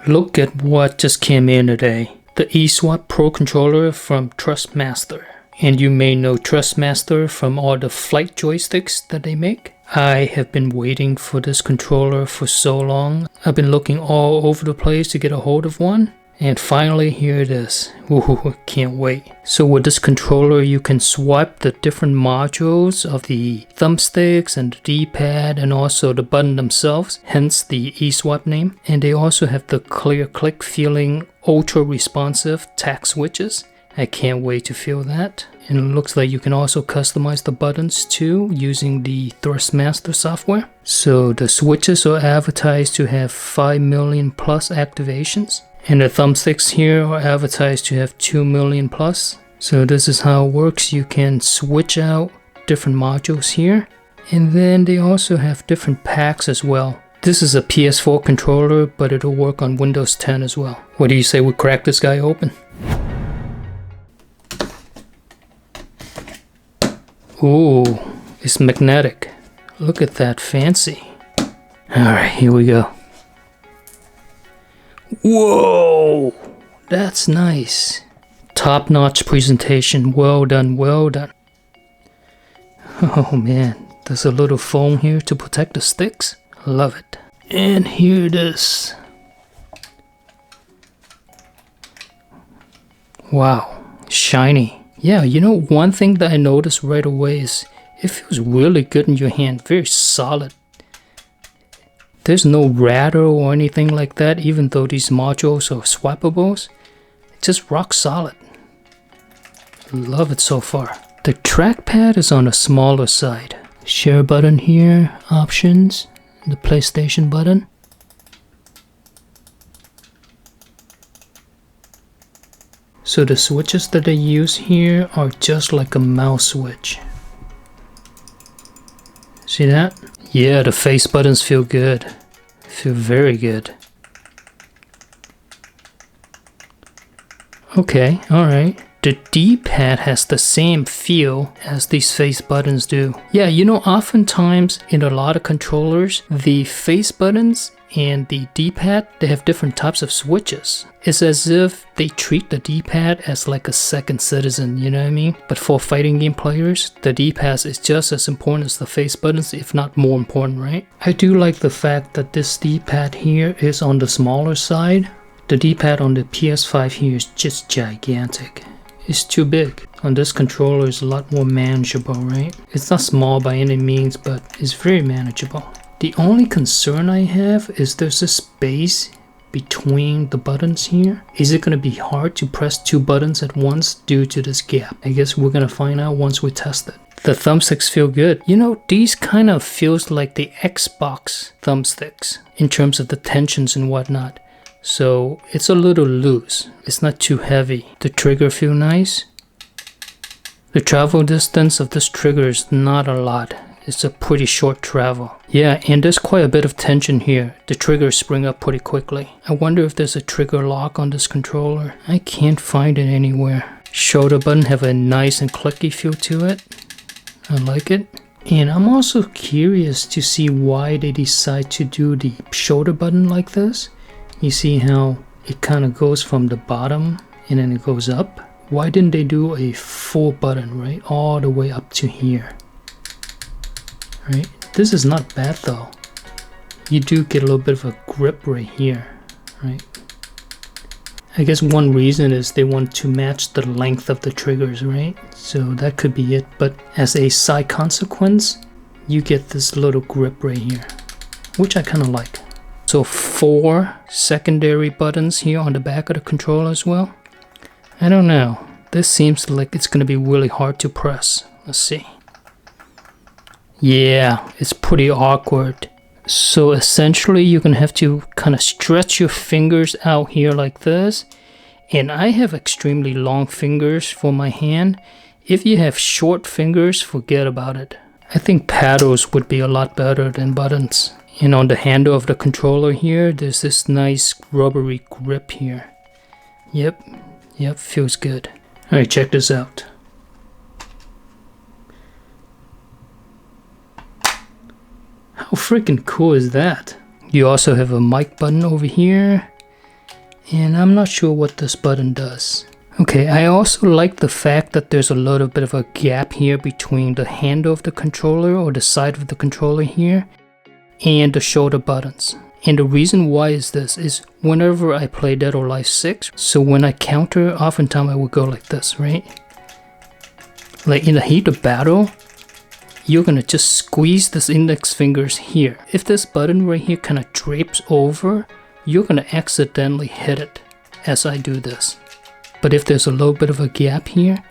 Look at what just came in today. The eSwap Pro controller from ThrustMaster. And you may know ThrustMaster from all the flight joysticks that they make. I have been waiting for this controller for so long. I've been looking all over the place to get a hold of one. And finally, here it is. Ooh, can't wait. So with this controller, you can swipe the different modules of the thumbsticks and the D-pad and also the button themselves, hence the eSwap name. And they also have the clear click feeling, ultra responsive tack switches. I can't wait to feel that. And it looks like you can also customize the buttons too using the ThrustMaster software. So the switches are advertised to have 5 million plus activations. And the thumbsticks here are advertised to have 2 million plus. So this is how it works. You can switch out different modules here. And then they also have different packs as well. This is a PS4 controller, but it'll work on Windows 10 as well. What do you say we crack this guy open? Ooh, it's magnetic. Look at that, fancy. Alright, here we go. Whoa, that's nice. Top-notch presentation. Well done, well done. Oh man, there's a little foam here to protect the sticks. Love it. And here it is. Wow, shiny. Yeah, you know, one thing that I noticed right away is it feels really good in your hand. Very solid. There's no rattle or anything like that, even though these modules are swappables. It's just rock solid. Love it so far. The trackpad is on the smaller side. Share button here, options, the PlayStation button. So the switches that they use here are just like a mouse switch. See that? Yeah, the face buttons feel good. Feel very good. Okay, alright. The D-pad has the same feel as these face buttons do. Yeah, you know, oftentimes in a lot of controllers, the face buttons and the D-pad, they have different types of switches. It's as if they treat the D-pad as like a second citizen, you know what I mean? But for fighting game players, the D-pad is just as important as the face buttons, if not more important, right? I do like the fact that this D-pad here is on the smaller side. The D-pad on the PS5 here is just gigantic. It's too big. On this controller, it's a lot more manageable, right? It's not small by any means, but it's very manageable. The only concern I have is there's a space between the buttons here. Is it going to be hard to press two buttons at once due to this gap? I guess we're going to find out once we test it. The thumbsticks feel good. You know, these kind of feels like the Xbox thumbsticks in terms of the tensions and whatnot. So it's a little loose. It's not too heavy. The trigger feel nice. The travel distance of this trigger is not a lot. It's a pretty short travel. Yeah, and there's quite a bit of tension here. The triggers spring up pretty quickly. I wonder if there's a trigger lock on this controller. I can't find it anywhere. Shoulder button have a nice and clicky feel to it. I like it. And I'm also curious to see why they decide to do the shoulder button like this. You see how it kind of goes from the bottom and then it goes up? Why didn't they do a full button, right? All the way up to here. Right? This is not bad though. You do get a little bit of a grip right here, right? I guess one reason is they want to match the length of the triggers, right? So that could be it. But as a side consequence, you get this little grip right here, which I kind of like. So 4 secondary buttons here on the back of the controller as well. I don't know. This seems like it's going to be really hard to press. Let's see. Yeah, it's pretty awkward. So essentially you're going to have to kind of stretch your fingers out here like this. And I have extremely long fingers for my hand. If you have short fingers, forget about it. I think paddles would be a lot better than buttons. And on the handle of the controller here, there's this nice rubbery grip here. Yep, feels good. Alright, check this out. How freaking cool is that? You also have a mic button over here. And I'm not sure what this button does. Okay, I also like the fact that there's a little bit of a gap here between the handle of the controller or the side of the controller here and the shoulder buttons. And the reason why is this is whenever I play Dead or Alive 6, so when I counter, oftentimes I will go like this, right? Like in the heat of battle, you're gonna just squeeze this index fingers here. If this button right here kind of drapes over, you're gonna accidentally hit it as I do this. But if there's a little bit of a gap here,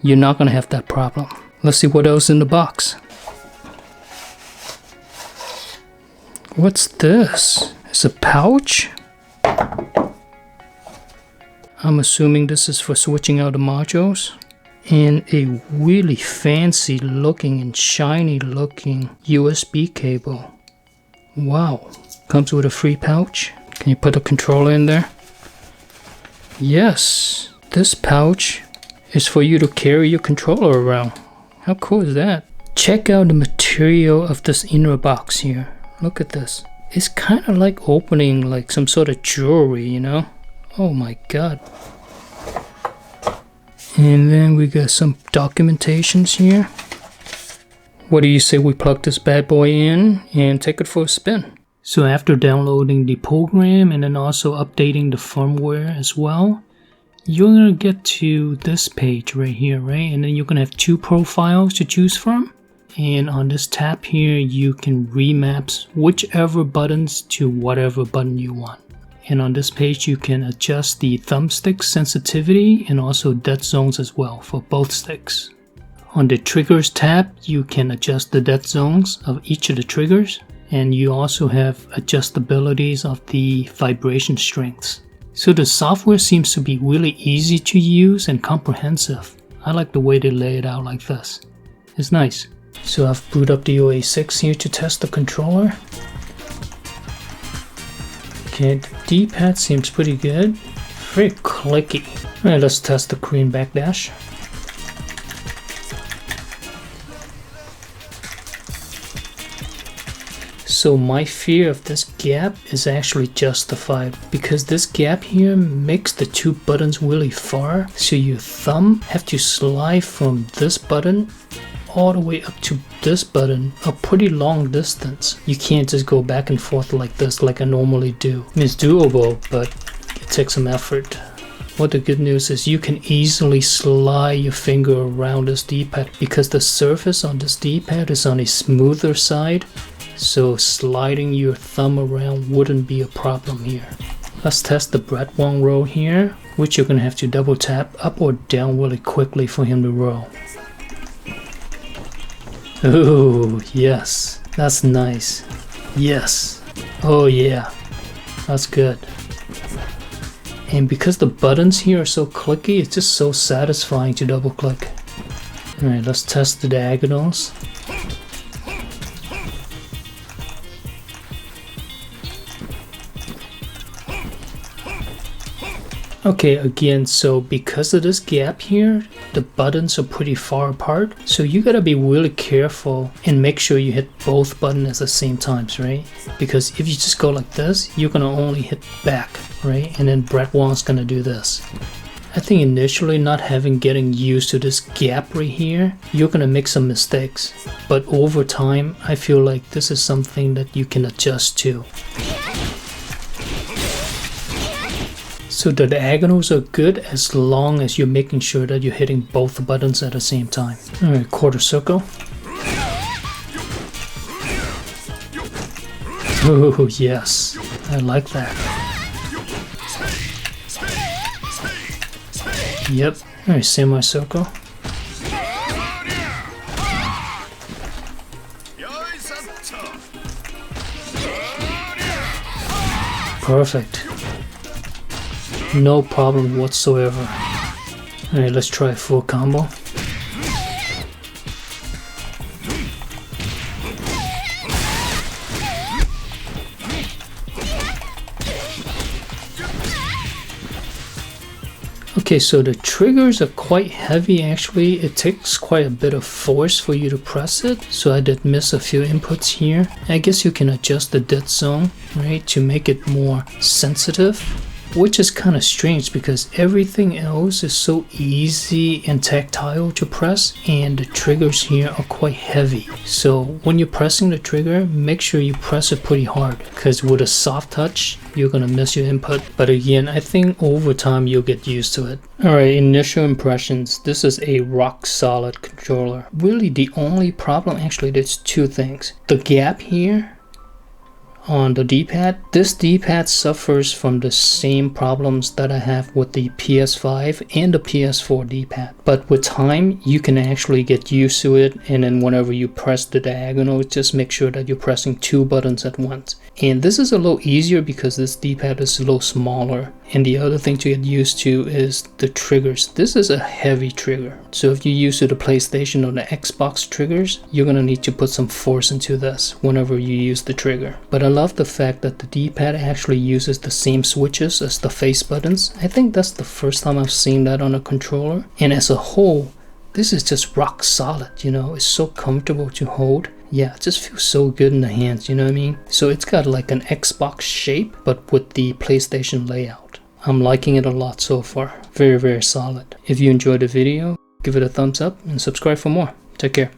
you're not gonna have that problem. Let's see what else in the box. What's this? It's a pouch? I'm assuming this is for switching out the modules. And a really fancy looking and shiny looking USB cable. Wow. Comes with a free pouch. Can you put a controller in there? Yes. This pouch is for you to carry your controller around. How cool is that? Check out the material of this inner box here. Look at this. It's kind of like opening like some sort of jewelry, you know? Oh my god. And then we got some documentations here. What do you say we plug this bad boy in and take it for a spin? So after downloading the program and then also updating the firmware as well, you're gonna get to this page right here, right? And then you're gonna have two profiles to choose from. And on this tab here, you can remap whichever buttons to whatever button you want. And on this page, you can adjust the thumbstick sensitivity and also dead zones as well for both sticks. On the triggers tab, you can adjust the dead zones of each of the triggers. And you also have adjustabilities of the vibration strengths. So the software seems to be really easy to use and comprehensive. I like the way they lay it out like this. It's nice. So I've booted up the OA6 here to test the controller. Okay, the D-pad seems pretty good. Very clicky. Alright, let's test the Korean backdash. So my fear of this gap is actually justified because this gap here makes the two buttons really far. So your thumb have to slide from this button all the way up to this button, a pretty long distance. You can't just go back and forth like this like I normally do. I mean, it's doable, but it takes some effort. What the good news is you can easily slide your finger around this D-pad because the surface on this D-pad is on a smoother side. So sliding your thumb around wouldn't be a problem here. Let's test the Brett Wong roll here, which you're gonna have to double tap up or down really quickly for him to roll. Oh, yes, that's nice. Yes, oh yeah, that's good. And because the buttons here are so clicky, it's just so satisfying to double click. Alright, let's test the diagonals. Okay, again, so because of this gap here, the buttons are pretty far apart. So you gotta be really careful and make sure you hit both buttons at the same times, right? Because if you just go like this, you're gonna only hit back, right? And then Brett Wong's gonna do this. I think initially getting used to this gap right here, you're gonna make some mistakes. But over time, I feel like this is something that you can adjust to. So the diagonals are good as long as you're making sure that you're hitting both buttons at the same time. Alright, quarter circle. Oh yes, I like that. Yep, alright, semicircle. Perfect. No problem whatsoever. Alright, let's try a full combo. Okay, so the triggers are quite heavy actually. It takes quite a bit of force for you to press it. So I did miss a few inputs here. I guess you can adjust the dead zone, right, to make it more sensitive. which is kind of strange because everything else is so easy and tactile to press, and the triggers here are quite heavy. So when you're pressing the trigger, make sure you press it pretty hard, because with a soft touch, you're gonna miss your input. But again, I think over time you'll get used to it. Alright, initial impressions. This is a rock solid controller. Really the only problem, actually there's two things. The gap here on the D-pad, this D-pad suffers from the same problems that I have with the PS5 and the PS4 D-pad. But with time, you can actually get used to it, and then whenever you press the diagonal, just make sure that you're pressing 2 buttons at once. And this is a little easier because this D-pad is a little smaller. And the other thing to get used to is the triggers. This is a heavy trigger. So if you're used to the PlayStation or the Xbox triggers, you're gonna need to put some force into this whenever you use the trigger. But I love the fact that the D-pad actually uses the same switches as the face buttons. I think that's the first time I've seen that on a controller. And as a whole, this is just rock solid, you know, it's so comfortable to hold. Yeah, it just feels so good in the hands, you know what I mean? So it's got like an Xbox shape, but with the PlayStation layout. I'm liking it a lot so far. Very, very solid. If you enjoyed the video, give it a thumbs up and subscribe for more. Take care.